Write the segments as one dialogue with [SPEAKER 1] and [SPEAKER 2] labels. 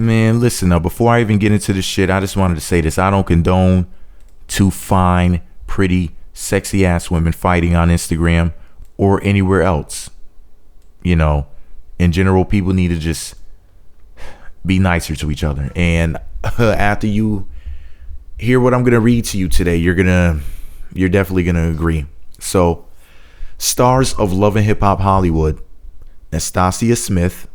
[SPEAKER 1] Man, listen up. Before I even get into this shit, I just wanted to say this. I don't condone two fine, pretty, sexy ass women fighting on Instagram or anywhere else. You know, in general, people need to just be nicer to each other. And after you hear what I'm gonna read to you today, you're definitely gonna agree. So, stars of Love and Hip Hop Hollywood, Nastassia Smith,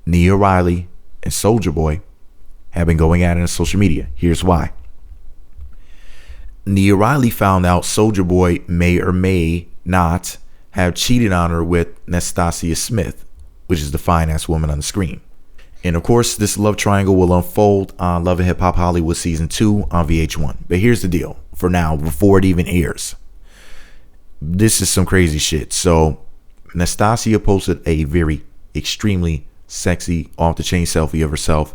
[SPEAKER 1] Nia Riley, and Soulja Boy have been going at it on social media. Here's why. Nia Riley found out Soulja Boy may or may not have cheated on her with Nastassia Smith, which is the fine ass woman on the screen. And of course, this love triangle will unfold on Love and Hip Hop Hollywood season 2 on VH1. But here's the deal for now, before it even airs. This is some crazy shit. So Nastassia posted a very extremely sexy off the chain selfie of herself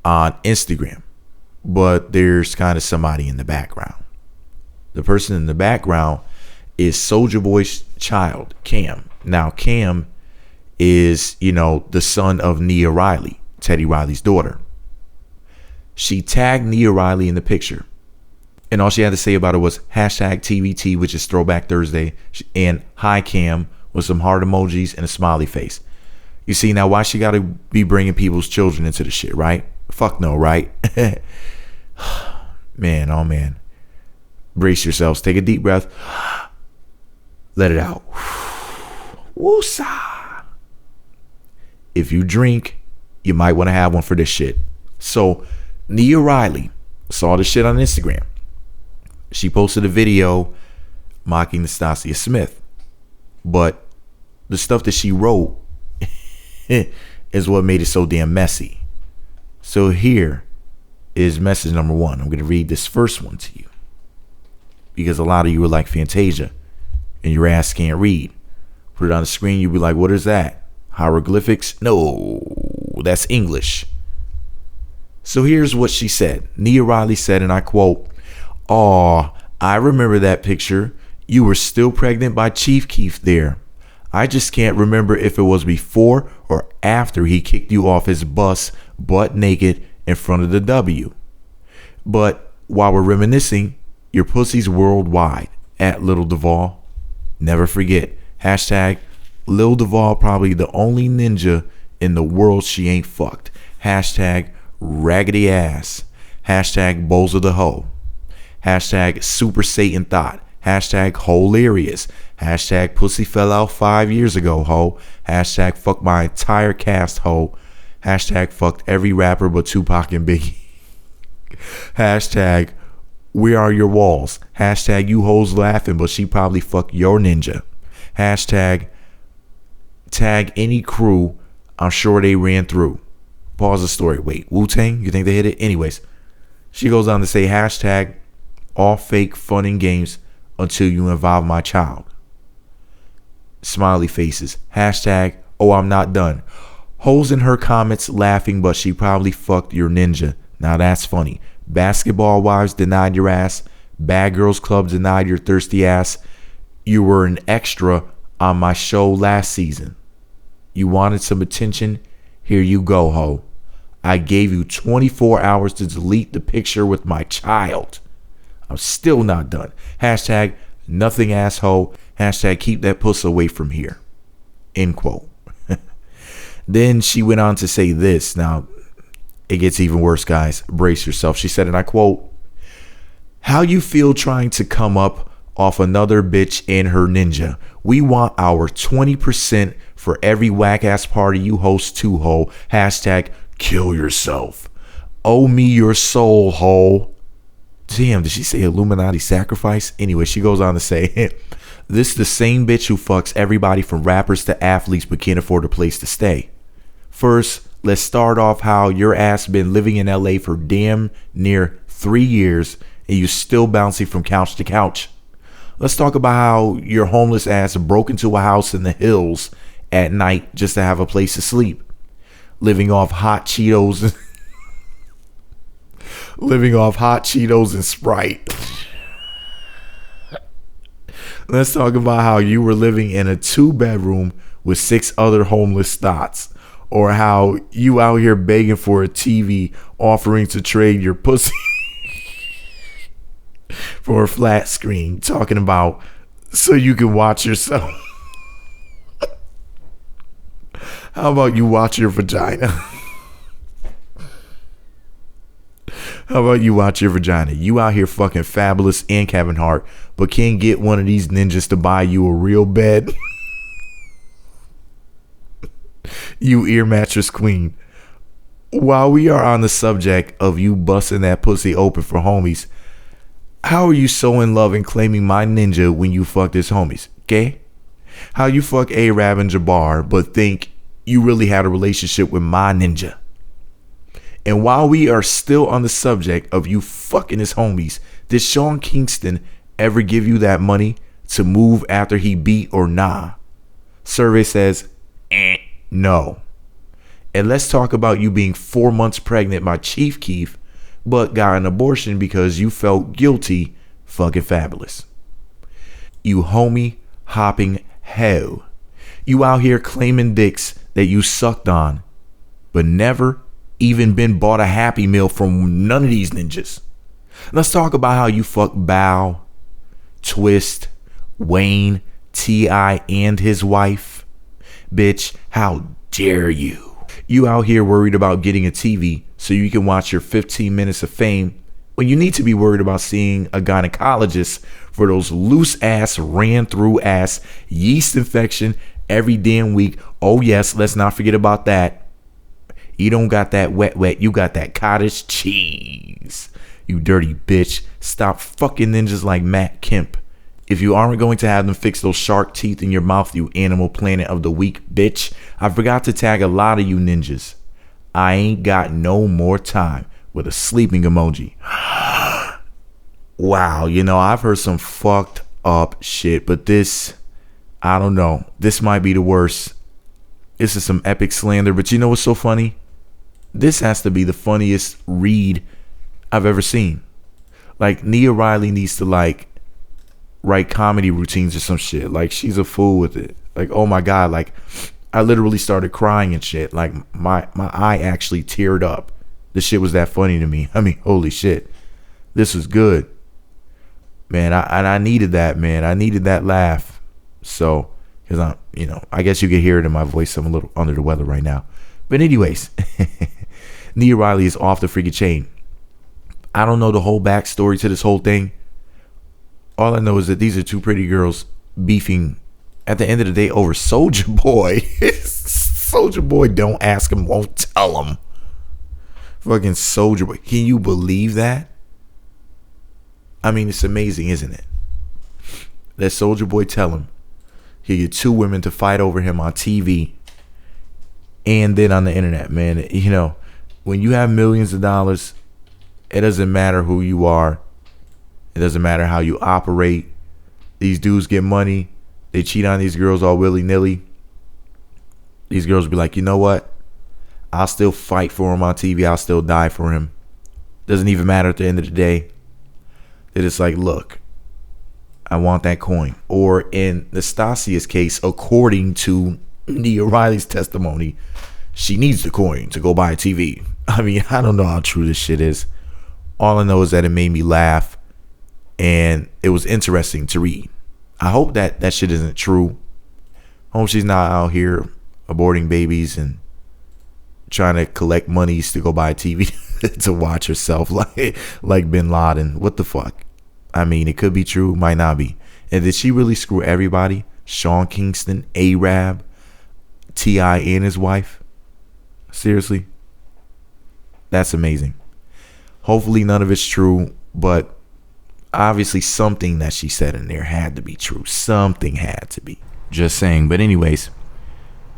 [SPEAKER 1] on Instagram, but there's kind of somebody in the background. The person in the background is Soulja Boy's child, KAM. Now KAM is, the son of Nia Riley, Teddy Riley's daughter. She tagged Nia Riley in the picture, and all she had to say about it was #TVT, which is Throwback Thursday, and hi KAM, with some heart emojis and a smiley face. You see, now why she gotta be bringing people's children into the shit, right? Fuck no, right? Man, oh man. Brace yourselves. Take a deep breath. Let it out. Woosah. If you drink, you might want to have one for this shit. So, Nia Riley saw this shit on Instagram. She posted a video mocking Nastassia Smith. But the stuff that she wrote is what made it so damn messy. So here is message number 1. I'm going to read this first one to you, because a lot of you are like Fantasia and your ass can't read. Put it on the screen, you'll be like, what is that? Hieroglyphics? No, that's English. So here's what she said. Nia Riley said, and I quote, "Aw, I remember that picture. You were still pregnant by Chief Keef there. I just can't remember if it was before or after he kicked you off his bus butt naked in front of the W. But while we're reminiscing, your pussy's worldwide at Lil Duval. Never forget. #Lil Duval probably the only ninja in the world she ain't fucked. #raggedy ass. #bowls of the hoe. #super Satan thought. #hilarious. #pussy fell out 5 years ago, ho. #fuck my entire cast, ho. #fucked every rapper but Tupac and Biggie. Where are your walls? You hoes laughing, but she probably fucked your ninja. Tag any crew I'm sure they ran through. Pause the story. Wait, Wu-Tang? You think they hit it? Anyways, she goes on to say all fake fun and games until you involve my child. Smiley faces. Oh, I'm not done. Holes in her comments laughing, but she probably fucked your ninja. Now that's funny. Basketball wives denied your ass. Bad Girls Club denied your thirsty ass. You were an extra on my show last season. You wanted some attention? Here you go, ho. I gave you 24 hours to delete the picture with my child. I'm still not done. Nothing asshole. Keep that puss away from here. End quote. Then she went on to say this. Now, it gets even worse, guys. Brace yourself. She said, and I quote, "How you feel trying to come up off another bitch and her ninja? We want our 20% for every whack ass party you host too, ho. Kill yourself. Owe me your soul, ho." Damn, did she say Illuminati sacrifice? Anyway, she goes on to say, "This the same bitch who fucks everybody from rappers to athletes but can't afford a place to stay. First, let's start off how your ass been living in LA for damn near 3 years and you still bouncing from couch to couch. Let's talk about how your homeless ass broke into a house in the hills at night just to have a place to sleep. Living off hot Cheetos and Sprite. Let's talk about how you were living in a 2-bedroom with 6 other homeless thoughts. or how you out here begging for a TV, offering to trade your pussy for a flat screen, talking about so you can watch yourself. How about you watch your vagina? How about you watch your vagina? You out here fucking Fabulous and Kevin Hart, but can't get one of these ninjas to buy you a real bed. You ear mattress queen. While we are on the subject of you busting that pussy open for homies, how are you so in love and claiming my ninja when you fuck his homies? Okay? How you fuck A-Rab and Jabbar but think you really had a relationship with my ninja? And while we are still on the subject of you fucking his homies, did Sean Kingston ever give you that money to move after he beat or nah? Survey says, no. And let's talk about you being 4 months pregnant by Chief Keef, but got an abortion because you felt guilty. Fucking Fabulous. You homie hopping hoe. You out here claiming dicks that you sucked on, but never even been bought a Happy Meal from none of these ninjas. Let's talk about how you fuck Bow, Twist, Wayne, T.I. and his wife. Bitch, how dare you? You out here worried about getting a TV so you can watch your 15 minutes of fame when you need to be worried about seeing a gynecologist for those loose ass, ran through ass yeast infection every damn week. Oh yes, let's not forget about that. You don't got that wet, you got that cottage cheese. You dirty bitch. Stop fucking ninjas like Matt Kemp. If you aren't going to have them fix those shark teeth in your mouth, you Animal Planet of the Week bitch, I forgot to tag a lot of you ninjas. I ain't got no more time with a sleeping emoji. Wow, you know, I've heard some fucked up shit, but this, I don't know. This might be the worst. This is some epic slander, but you know what's so funny? This has to be the funniest read I've ever seen. Like, Nia Riley needs to, like, write comedy routines or some shit. Like, she's a fool with it. Like, oh my God, like, I literally started crying and shit. Like, my eye actually teared up. This shit was that funny to me. I mean, holy shit. This was good. Man, I needed that, man. I needed that laugh. So, because I'm, you know, I guess you can hear it in my voice. I'm a little under the weather right now. But anyways, Nia Riley is off the freaking chain. I don't know the whole backstory to this whole thing. All I know is that these are two pretty girls beefing at the end of the day over Soulja Boy. Soulja Boy, don't ask him, won't tell him. Fucking Soulja Boy. Can you believe that? I mean, it's amazing, isn't it? Let Soulja Boy tell him he get two women to fight over him on TV and then on the internet, man. You know, when you have millions of dollars, it doesn't matter who you are. It doesn't matter how you operate. These dudes get money. They cheat on these girls all willy-nilly. These girls be like, you know what? I'll still fight for him on TV. I'll still die for him. Doesn't even matter at the end of the day. That it's like, look, I want that coin. Or in Nastassia's case, according to Nia Riley's testimony, she needs the coin to go buy a TV. I mean, I don't know how true this shit is. All I know is that it made me laugh and it was interesting to read. I hope that that shit isn't true. I hope she's not out here aborting babies and trying to collect monies to go buy a TV to watch herself like Bin Laden. What the fuck? I mean, it could be true, might not be. And did she really screw everybody? Sean Kingston, A-Rab, T.I. and his wife? Seriously? That's amazing. Hopefully none of it's true, but obviously something that she said in there had to be true. Something had to be. Just saying. But anyways,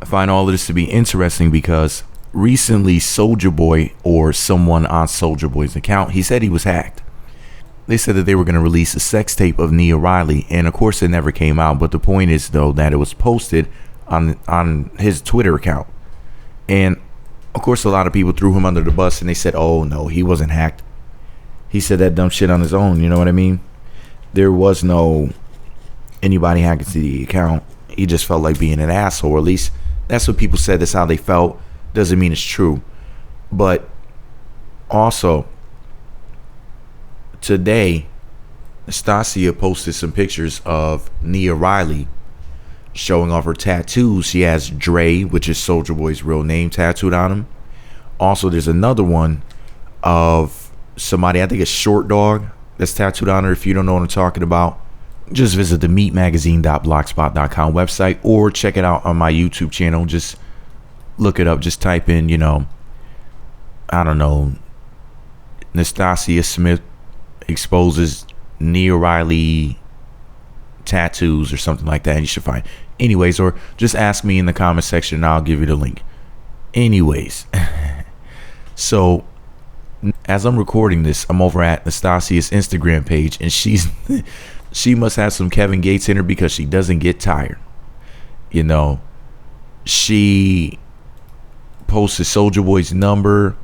[SPEAKER 1] I find all of this to be interesting because recently Soulja Boy, or someone on Soulja Boy's account, he said he was hacked. They said that they were going to release a sex tape of Nia Riley, and of course it never came out. But the point is, though, that it was posted on his Twitter account. And of course a lot of people threw him under the bus and they said, oh no, he wasn't hacked. He said that dumb shit on his own, you know what I mean? There was no anybody hacking to the account. He just felt like being an asshole, or at least that's what people said. That's how they felt. doesn't mean it's true. But also, today, Nastassia posted some pictures of Nia Riley showing off her tattoos. She has Dre, which is Soulja Boy's real name, tattooed on him. Also, there's another one of somebody, I think it's Short Dog, that's tattooed on her. If you don't know what I'm talking about, just visit the meatmagazine.blogspot.com website or check it out on my YouTube channel. Just look it up. Just type in, I don't know, Nastassia Smith exposes Nia Riley tattoos or something like that, and you should find. Anyways, or just ask me in the comment section and I'll give you the link. Anyways, so as I'm recording this, I'm over at Nastassia's Instagram page, and she must have some Kevin Gates in her because she doesn't get tired. She posted Soulja Boy's number.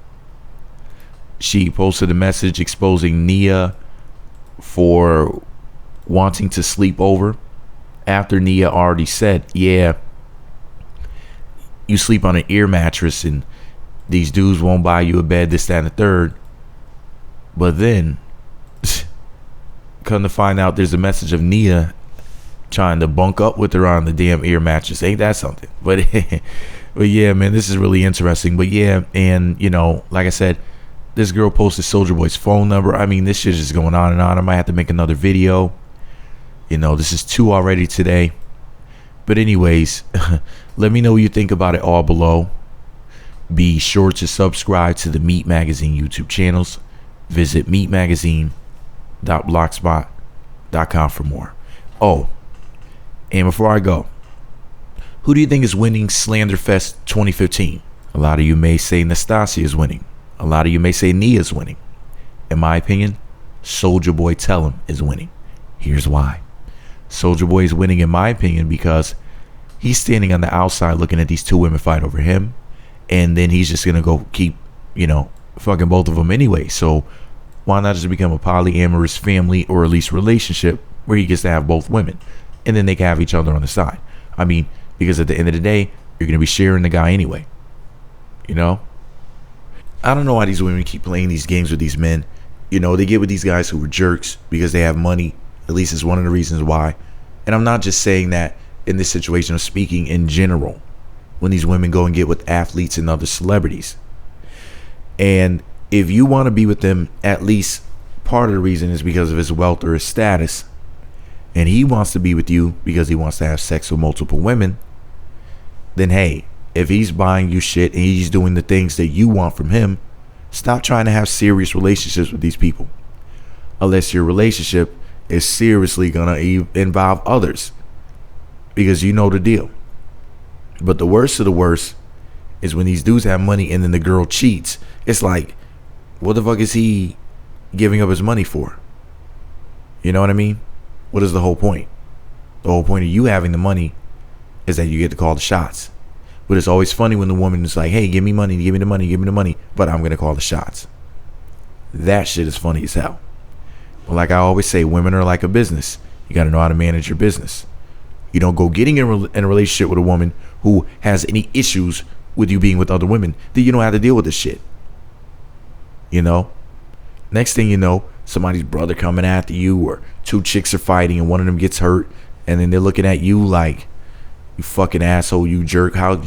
[SPEAKER 1] She posted a message exposing Nia for wanting to sleep over after Nia already said, yeah, you sleep on an ear mattress and these dudes won't buy you a bed, this, that, and the third. But then come to find out there's a message of Nia trying to bunk up with her on the damn ear mattress. Ain't that something? But yeah, man, this is really interesting. But yeah, and like I said, this girl posted Soulja Boy's phone number. I mean, this shit is going on and on. I might have to make another video. This is 2 already today. But anyways, let me know what you think about it all below. Be sure to subscribe to the Meat Magazine YouTube channels. Visit meatmagazine.blogspot.com for more. Oh, and before I go, who do you think is winning Slanderfest 2015? A lot of you may say Nastassia is winning. A lot of you may say Nia is winning. In my opinion, Soulja Boy Tell 'Em is winning. Here's why. Soulja Boy is winning, in my opinion, because he's standing on the outside looking at these 2 women fight over him, and then he's just gonna go keep, fucking both of them anyway. So why not just become a polyamorous family, or at least relationship, where he gets to have both women, and then they can have each other on the side? I mean, because at the end of the day, you're gonna be sharing the guy anyway. I don't know why these women keep playing these games with these men. They get with these guys who are jerks because they have money. At least it's one of the reasons why. And I'm not just saying that in this situation, I'm speaking in general. When these women go and get with athletes and other celebrities. And if you want to be with them, at least part of the reason is because of his wealth or his status. And he wants to be with you because he wants to have sex with multiple women. Then hey, if he's buying you shit and he's doing the things that you want from him, stop trying to have serious relationships with these people. Unless your relationship is seriously gonna involve others, because you know the deal. But the worst of the worst is when these dudes have money and then the girl cheats. It's like, what the fuck is he giving up his money for? You know what I mean? What is the whole point? The whole point of you having the money is that you get to call the shots. But it's always funny when the woman is like, hey, give me money, give me the money, give me the money, but I'm gonna call the shots. That shit is funny as hell. But like I always say, women are like a business. You gotta know how to manage your business. You don't go getting in a relationship with a woman who has any issues with you being with other women. Then you don't have to deal with this shit. Next thing you know, somebody's brother coming after you, or 2 chicks are fighting and one of them gets hurt, and then they're looking at you like, you fucking asshole, you jerk. How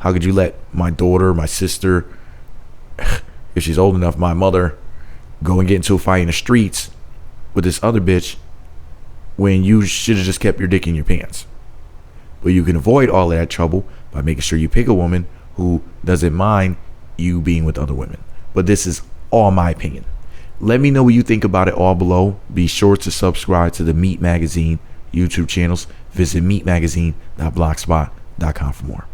[SPEAKER 1] could you let my daughter, my sister, if she's old enough, my mother, go and get into a fight in the streets with this other bitch when you should have just kept your dick in your pants? But you can avoid all of that trouble by making sure you pick a woman who doesn't mind you being with other women. But this is all my opinion. Let me know what you think about it all below. Be sure to subscribe to the Meat Magazine YouTube channels. Visit meatmagazine.blogspot.com for more.